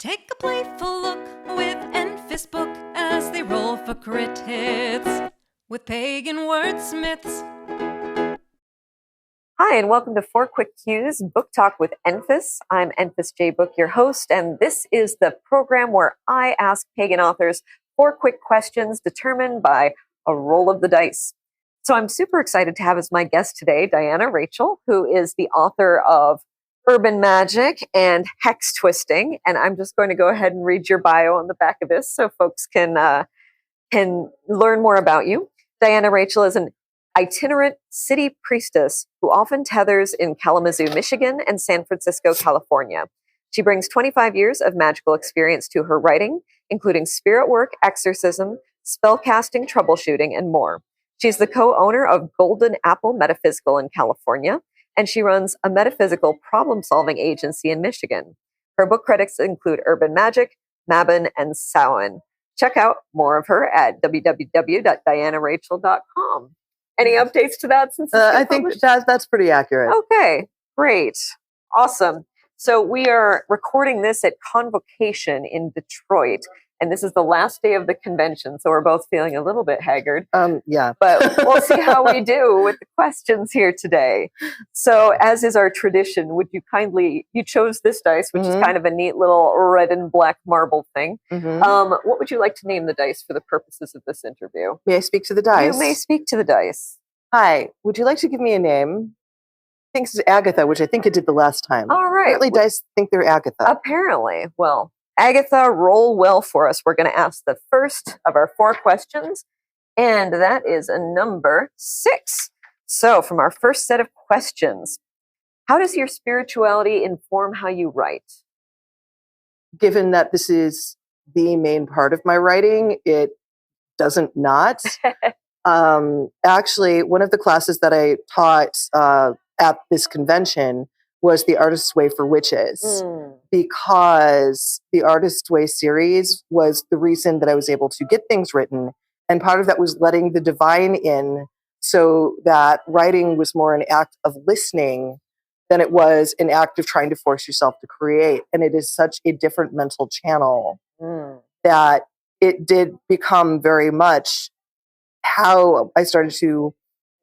Take a playful look with Enfys book as they roll for crit hits with pagan wordsmiths. Hi, and welcome to 4 Quick Cues, Book Talk with Enfys. I'm Enfys J. Book, your host, and this is the program where I ask pagan authors 4 quick questions determined by a roll of the dice. So I'm super excited to have as my guest today, Diana Rajchel, who is the author of Urban Magick and Hex Twisting. And I'm just going to go ahead and read your bio on the back of this so folks can learn more about you. Diana Rajchel is an itinerant city priestess who often tethers in Kalamazoo, Michigan and San Francisco, California. She brings 25 years of magical experience to her writing, including spirit work, exorcism, spellcasting, troubleshooting, and more. She's the co-owner of Golden Apple Metaphysical in California, and she runs a metaphysical problem-solving agency in Michigan. Her book credits include Urban Magick, Mabbon, and Samhain. Check out more of her at www.dianarajchel.com. Any updates to that since I think that's pretty accurate. Okay, great. Awesome. So we are recording this at ConVocation in Detroit, and this is the last day of the convention, so we're both feeling a little bit haggard. Yeah. But we'll see how we do with the questions here today. So as is our tradition, would you you chose this dice, which is kind of a neat little red and black marble thing. What would you like to name the dice for the purposes of this interview? May I speak to the dice? You may speak to the dice. Hi, would you like to give me a name? I think this is Agatha, which I think I did the last time. All right. Apparently dice think they're Agatha. Apparently. Well, Agatha, roll well for us. We're going to ask the first of our 4 questions, and that is a number 6. So from our first set of questions, how does your spirituality inform how you write? Given that this is the main part of my writing, it doesn't not. Actually, one of the classes that I taught at this convention was the Artist's Way for Witches, because the Artist's Way series was the reason that I was able to get things written. And part of that was letting the divine in, so that writing was more an act of listening than it was an act of trying to force yourself to create. And it is such a different mental channel that it did become very much how I started to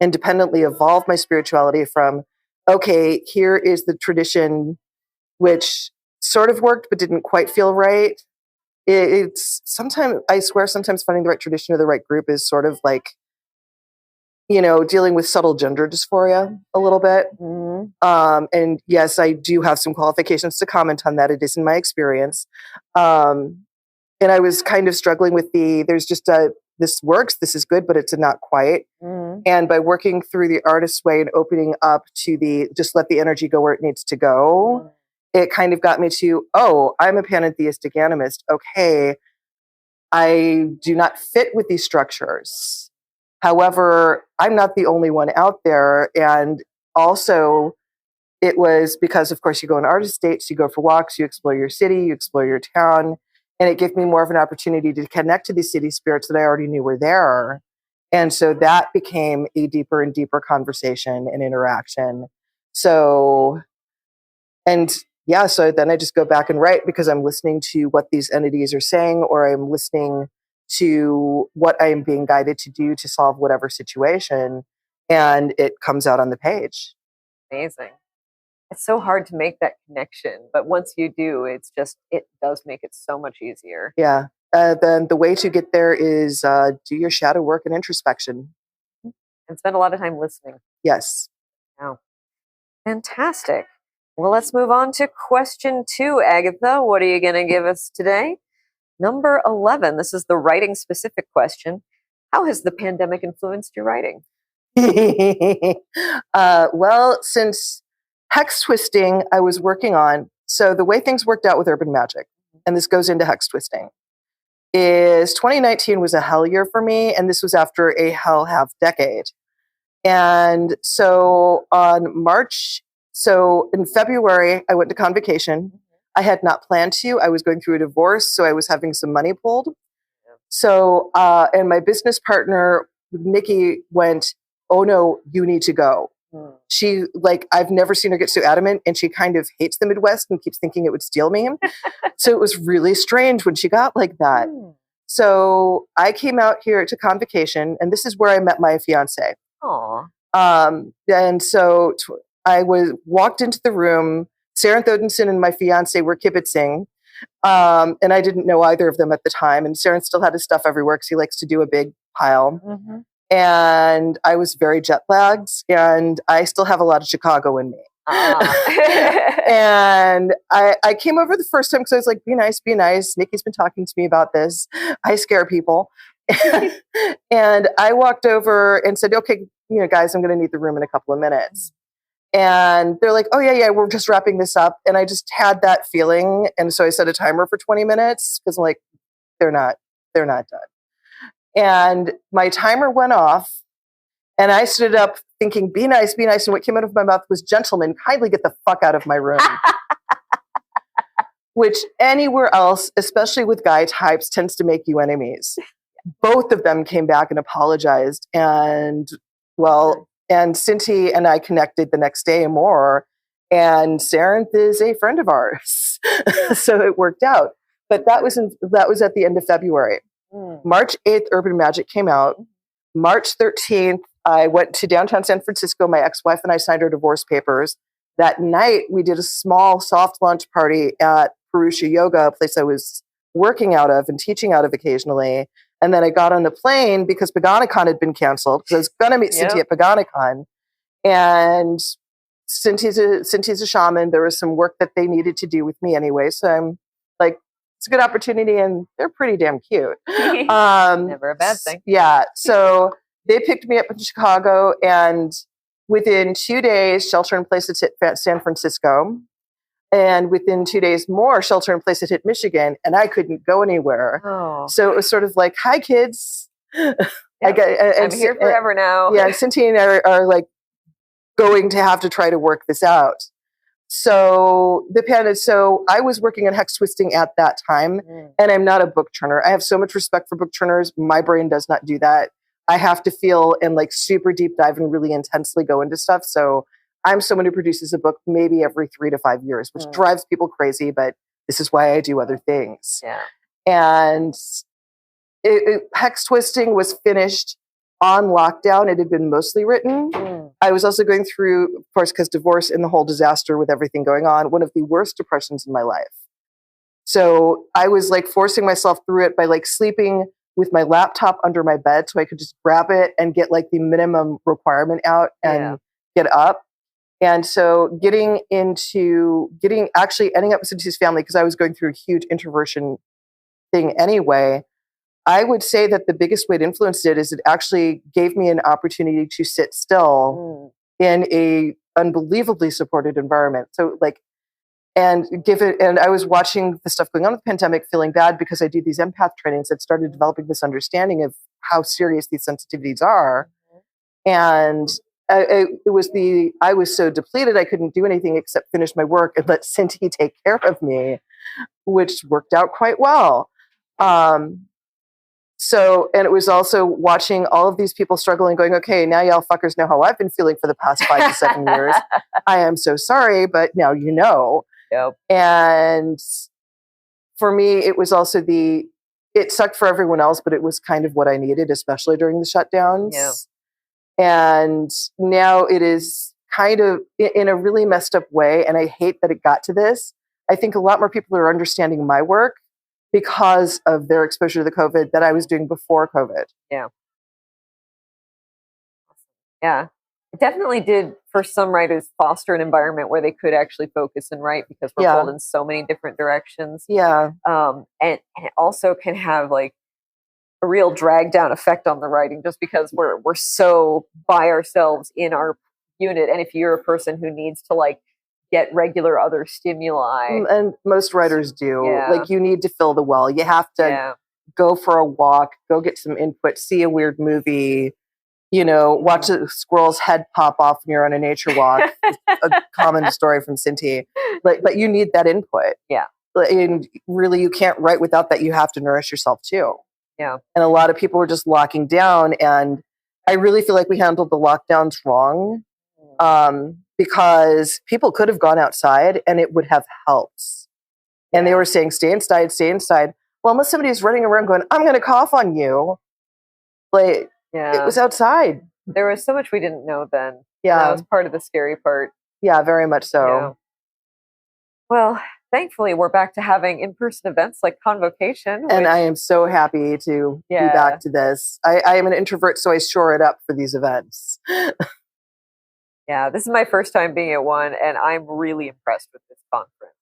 independently evolve my spirituality from, okay, here is the tradition, which sort of worked but didn't quite feel right. It's sometimes, I swear, sometimes finding the right tradition or the right group is sort of like, dealing with subtle gender dysphoria a little bit. And yes, I do have some qualifications to comment on that. It is in my experience. And I was kind of struggling with there's just this works, this is good, but it's not quite. And by working through the Artist's Way and opening up to just let the energy go where it needs to go, it kind of got me to, I'm a panentheistic animist. Okay, I do not fit with these structures. However, I'm not the only one out there. And also, it was because, of course, you go on artist dates, you go for walks, you explore your city, you explore your town. And it gave me more of an opportunity to connect to these city spirits that I already knew were there. And so that became a deeper and deeper conversation and interaction. So then I just go back and write because I'm listening to what these entities are saying, or I'm listening to what I am being guided to do to solve whatever situation. And it comes out on the page. Amazing. It's so hard to make that connection, but once you do, it does make it so much easier. Yeah. Then the way to get there is do your shadow work and introspection. And spend a lot of time listening. Yes. Wow. Fantastic. Well, let's move on to question 2, Agatha. What are you going to give us today? Number 11. This is the writing specific question. How has the pandemic influenced your writing? Well, since Hex Twisting I was working on, so the way things worked out with Urban Magick, and this goes into Hex Twisting, is 2019 was a hell year for me, and this was after a hell half decade. And so in February, I went to ConVocation. I had not planned to. I was going through a divorce, so I was having some money pulled. So, and my business partner, Nikki, went, "Oh no, you need to go." she, like, I've never seen her get so adamant, and she kind of hates the Midwest and keeps thinking it would steal me. So it was really strange when she got like that. So I came out here to ConVocation, and this is where I met my fiance. And so I walked into the room. Sarah Thodenson and my fiance were kibitzing. And I didn't know either of them at the time. And Sarah still had his stuff everywhere because he likes to do a big pile. And I was very jet lagged, and I still have a lot of Chicago in me. And I came over the first time because I was like, be nice, be nice. Nikki's been talking to me about this. I scare people. And I walked over and said, okay, guys, I'm going to need the room in a couple of minutes. And they're like, oh yeah, we're just wrapping this up. And I just had that feeling. And so I set a timer for 20 minutes because I'm like, they're not done. And my timer went off, and I stood up thinking, be nice, be nice. And what came out of my mouth was, gentlemen, kindly get the fuck out of my room. Which anywhere else, especially with guy types, tends to make you enemies. Both of them came back and apologized. And Cinti and I connected the next day more. And Sarah is a friend of ours. So it worked out. But that was at the end of February. March 8th, Urban Magick came out. March 13th, I went to downtown San Francisco. My ex-wife and I signed our divorce papers. That night, we did a small soft launch party at Purusha Yoga, a place I was working out of and teaching out of occasionally. And then I got on the plane because PaganaCon had been canceled, because I was going to meet Cinti at PaganaCon. And Cinti's a shaman. There was some work that they needed to do with me anyway. So I'm like, it's a good opportunity, and they're pretty damn cute. Never a bad thing. Yeah. So they picked me up in Chicago, and within 2 days, shelter in place had hit San Francisco. And within 2 days more, shelter in place had hit Michigan, and I couldn't go anywhere. So it was sort of like, hi, kids. I'm here forever now. Yeah, Cinti and I are like going to have to try to work this out. So I was working on Hex Twisting at that time, and I'm not a book churner. I have so much respect for book churners. My brain does not do that. I have to feel and like super deep dive and really intensely go into stuff. So I'm someone who produces a book maybe every 3 to 5 years, which drives people crazy, but this is why I do other things. Yeah. And Hex Twisting was finished on lockdown. It had been mostly written. I was also going through, of course, because divorce and the whole disaster with everything going on, one of the worst depressions in my life. So I was like forcing myself through it by like sleeping with my laptop under my bed so I could just grab it and get like the minimum requirement out and get up. And so actually ending up with Cinti's family, because I was going through a huge introversion thing anyway. I would say that the biggest way it influenced it is it actually gave me an opportunity to sit still in a unbelievably supported environment. So like, and I was watching the stuff going on with the pandemic, feeling bad because I do these empath trainings that started developing this understanding of how serious these sensitivities are. And I was so depleted, I couldn't do anything except finish my work and let Cinti take care of me, which worked out quite well. And it was also watching all of these people struggling, going, okay, now y'all fuckers know how I've been feeling for the past 5 to 7 years. I am so sorry, but now you know. Yep. And for me, it was also it sucked for everyone else, but it was kind of what I needed, especially during the shutdowns. Yeah. And now it is kind of in a really messed up way. And I hate that it got to this. I think a lot more people are understanding my work because of their exposure to the COVID that I was doing before COVID. Yeah. Yeah. It definitely did, for some writers, foster an environment where they could actually focus and write, because we're pulled in so many different directions. Yeah. And it also can have like a real drag down effect on the writing, just because we're so by ourselves in our unit. And if you're a person who needs to like get regular other stimuli, and most writers do, Yeah. like you need to fill the well. You have to go for a walk, go get some input, see a weird movie, watch a squirrel's head pop off when you're on a nature walk. A common story from Cinti. But you need that input. Yeah. And really, you can't write without that. You have to nourish yourself too. Yeah. And a lot of people were just locking down. And I really feel like we handled the lockdowns wrong. because people could have gone outside and it would have helped. And they were saying, stay inside, stay inside. Well, unless somebody's running around going, I'm going to cough on you. Like, it was outside. There was so much we didn't know then. Yeah. That was part of the scary part. Yeah, very much so. Yeah. Well, thankfully, we're back to having in-person events like ConVocation. And I am so happy to be back to this. I am an introvert, so I shore it up for these events. Yeah, this is my first time being at one, and I'm really impressed with this conference.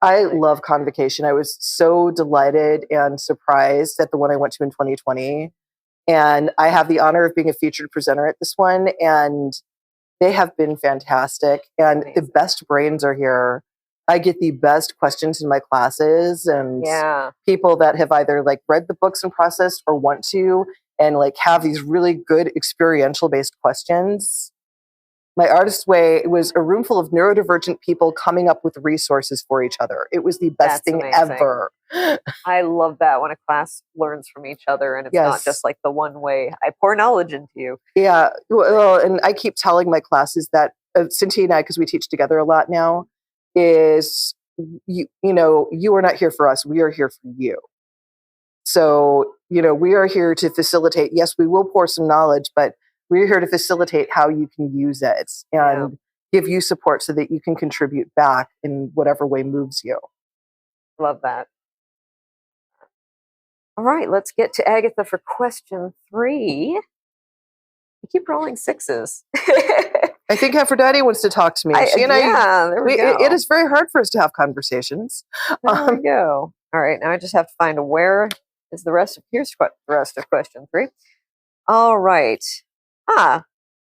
I love ConVocation. I was so delighted and surprised at the one I went to in 2020. And I have the honor of being a featured presenter at this one. And they have been fantastic. And the best brains are here. I get the best questions in my classes, and people that have either like read the books and processed or want to, and like have these really good experiential based questions. My Artist Way, it was a room full of neurodivergent people coming up with resources for each other. It was the best thing ever. I love that when a class learns from each other and it's not just like the one way I pour knowledge into you. Yeah. Well, and I keep telling my classes that Cynthia and I, because we teach together a lot now, is you are not here for us. We are here for you. So, we are here to facilitate. Yes, we will pour some knowledge, but we're here to facilitate how you can use it and give you support so that you can contribute back in whatever way moves you. Love that. All right, let's get to Agatha for question 3. You keep rolling 6s. I think Aphrodite wants to talk to me. There we go. It is very hard for us to have conversations. There we go. All right, now I just have to find where is the rest of, here's the rest of question 3. All right.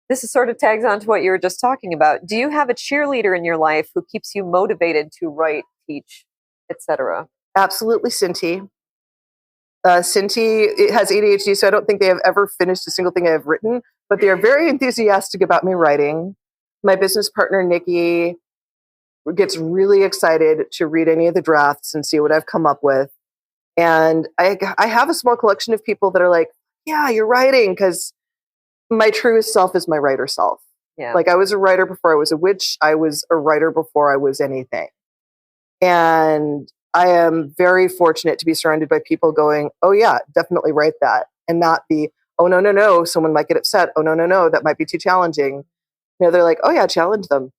This is sort of tags on to what you were just talking about. Do you have a cheerleader in your life who keeps you motivated to write, teach, etc.? Absolutely, Cinti. Cinti has ADHD, so I don't think they have ever finished a single thing I have written, but they are very enthusiastic about me writing. My business partner, Nikki, gets really excited to read any of the drafts and see what I've come up with. And I have a small collection of people that are like, yeah, you're writing, because my truest self is my writer self. Yeah. Like, I was a writer before I was a witch. I was a writer before I was anything. And I am very fortunate to be surrounded by people going, oh yeah, definitely write that. And not the, oh no, someone might get upset. Oh no, that might be too challenging. They're like, oh yeah, challenge them,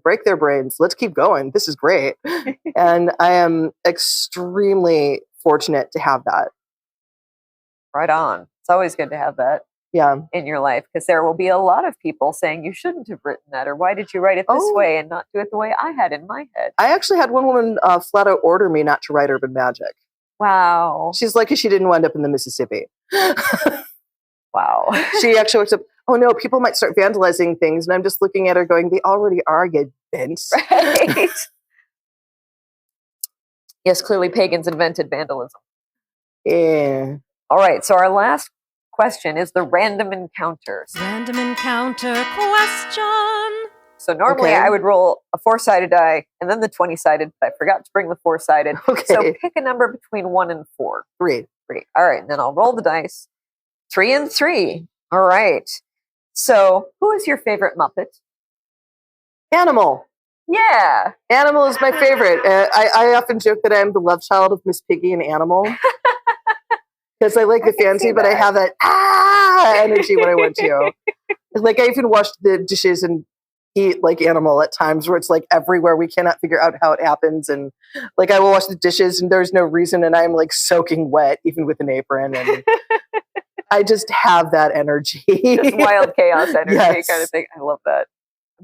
break their brains. Let's keep going. This is great. And I am extremely fortunate to have that. Right on. It's always good to have that. In your life, because there will be a lot of people saying you shouldn't have written that, or why did you write it this way and not do it the way I had in my head? I actually had one woman flat out order me not to write urban magic. Wow. She's lucky she didn't wind up in the Mississippi. Wow. She actually looked up, oh no, people might start vandalizing things, and I'm just looking at her going, they already are, you bents. Right. Yes, clearly pagans invented vandalism. Yeah. All right, so our last question is the random encounter. Random encounter question. So normally I would roll a 4-sided die and then the 20-sided, but I forgot to bring the 4-sided. Okay. So pick a number between 1 and 4. 3. All right, and then I'll roll the dice. 3 and 3. All right. So who is your favorite Muppet? Animal. Yeah. Animal is my favorite. I often joke that I am the love child of Miss Piggy and Animal. Because I like the fiancée, but I have that energy when I want to. Like, I even wash the dishes and eat like Animal at times, where it's like everywhere. We cannot figure out how it happens. And like, I will wash the dishes and there's no reason, and I'm like soaking wet, even with an apron. And I just have that energy. Just wild chaos energy kind of thing. I love that.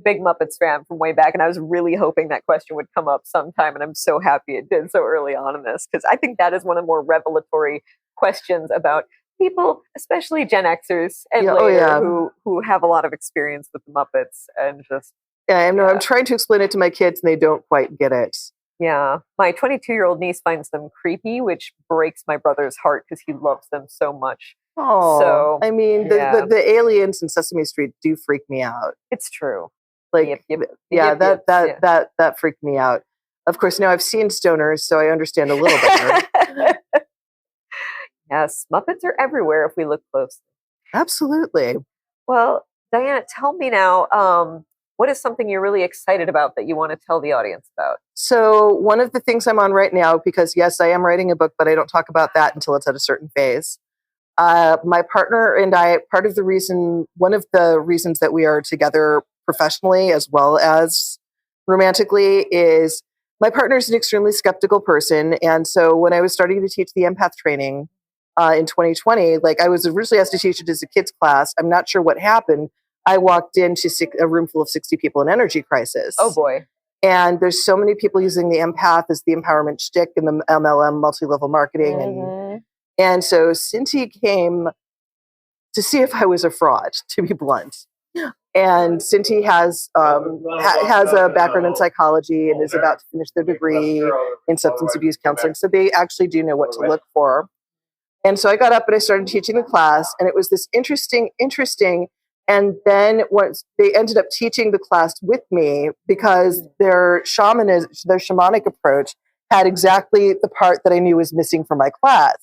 Big Muppets fan from way back, and I was really hoping that question would come up sometime, and I'm so happy it did so early on in this, because I think that is one of the more revelatory questions about people, especially Gen Xers and later, who have a lot of experience with the Muppets, and just I'm trying to explain it to my kids, and they don't quite get it. Yeah, my 22-year-old niece finds them creepy, which breaks my brother's heart because he loves them so much. Oh, so I mean, the aliens in Sesame Street do freak me out. It's true. Like, that freaked me out. Of course, now I've seen Stoners, so I understand a little better. Yes, Muppets are everywhere if we look closely. Absolutely. Well, Diana, tell me now, what is something you're really excited about that you want to tell the audience about? So one of the things I'm on right now, because yes, I am writing a book, but I don't talk about that until it's at a certain phase. My partner and I, one of the reasons that we are together professionally as well as romantically is my partner is an extremely skeptical person. And so when I was starting to teach the empath training in 2020, like I was originally asked to teach it as a kids class. I'm not sure what happened. I walked into a room full of 60 people in energy crisis. Oh boy. And there's so many people using the empath as the empowerment shtick and the MLM, multi-level marketing. And so Cindy came to see if I was a fraud, to be blunt. And Cindy has a background in psychology and is about to finish their degree in substance abuse counseling. So they actually do know what to look for. And so I got up and I started teaching the class, and it was this interesting. And then once they ended up teaching the class with me because their shamanic approach had exactly the part that I knew was missing from my class.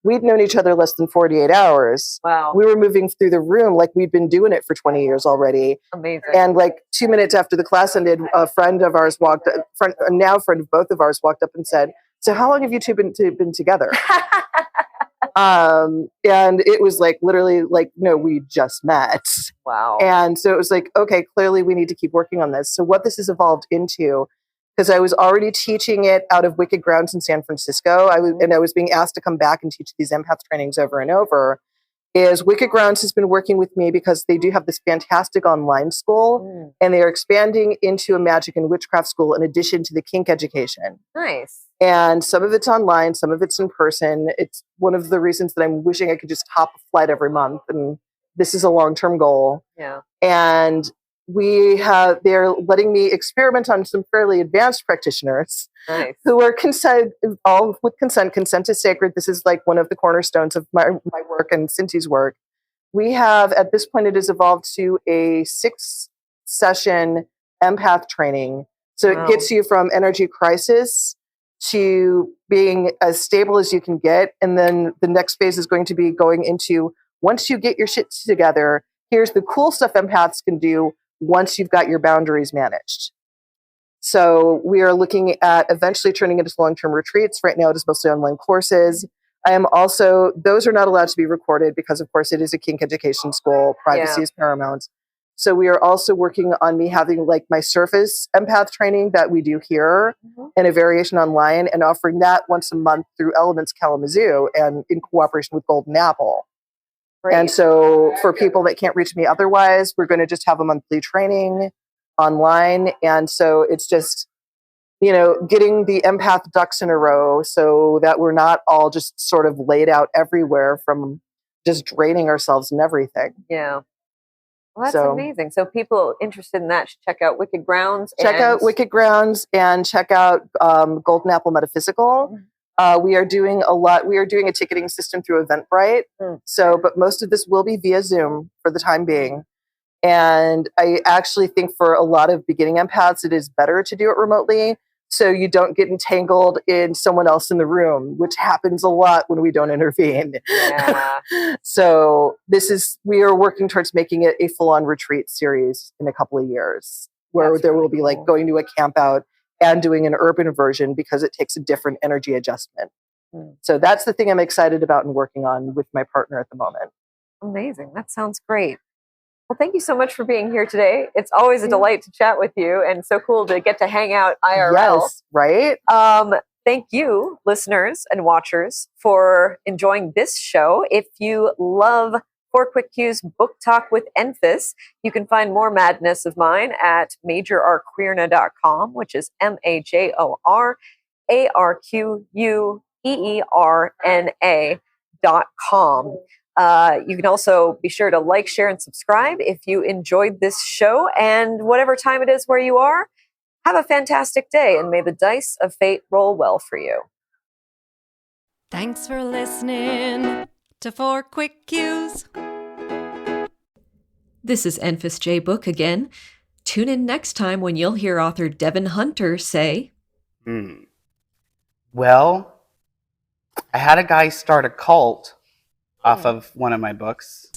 We'd known each other less than 48 hours. Wow. We were moving through the room like we'd been doing it for 20 years already. Amazing. And like 2 minutes after the class ended, a friend of ours now friend of both of ours walked up and said, "So how long have you two been together?" And it was like literally like, no, we just met. Wow. And so it was like, okay, clearly we need to keep working on this. So what this has evolved into, because I was already teaching it out of Wicked Grounds in San Francisco, I was being asked to come back and teach these empath trainings over and over, is Wicked Grounds has been working with me because they do have this fantastic online school, and they are expanding into a magic and witchcraft school in addition to the kink education. Nice. And some of it's online, some of it's in person. It's one of the reasons that I'm wishing I could just hop a flight every month. And this is a long-term goal. Yeah. And they're letting me experiment on some fairly advanced practitioners. Nice. Who are all with consent. Consent is sacred. This is like one of the cornerstones of my work and Cindy's work. We have, at this point, it has evolved to a 6-session empath training. So It gets you from energy crisis to being as stable as you can get. And then the next phase is going to be going into, once you get your shit together, here's the cool stuff empaths can do once you've got your boundaries managed. So we are looking at eventually turning into long-term retreats. Right now it is mostly online courses. Those are not allowed to be recorded because of course it is a kink education school. Privacy is paramount. So we are also working on me having like my surface empath training that we do here and a variation online, and offering that once a month through Elements Kalamazoo and in cooperation with Golden Apple. Great. And so for people that can't reach me otherwise, we're going to just have a monthly training online. And so it's just, getting the empath ducks in a row so that we're not all just sort of laid out everywhere from just draining ourselves and everything. Yeah. Well, that's amazing. So people interested in that should check out Wicked Grounds. Check out Wicked Grounds and check out Golden Apple Metaphysical. We are doing a lot. We are doing a ticketing system through Eventbrite. But most of this will be via Zoom for the time being. And I actually think for a lot of beginning empaths, it is better to do it remotely so you don't get entangled in someone else in the room, which happens a lot when we don't intervene. Yeah. So we are working towards making it a full-on retreat series in a couple of years where there will be like going to a camp out and doing an urban version because it takes a different energy adjustment. So that's the thing I'm excited about and working on with my partner at the moment. Amazing. That sounds great. Well, thank you so much for being here today. It's always a delight to chat with you and so cool to get to hang out IRL. Yes, right? Thank you, listeners and watchers, for enjoying this show. If you love 4 Quick Cues Book Talk with Enfys, you can find more madness of mine at majorarqueerna.com, which is majorarqueerna.com. You can also be sure to like, share, and subscribe if you enjoyed this show. And whatever time it is where you are, have a fantastic day, and may the dice of fate roll well for you. Thanks for listening to 4 Quick Cues. This is Enfys J. Book again. Tune in next time when you'll hear author Devin Hunter say, Well, I had a guy start a cult off of one of my books.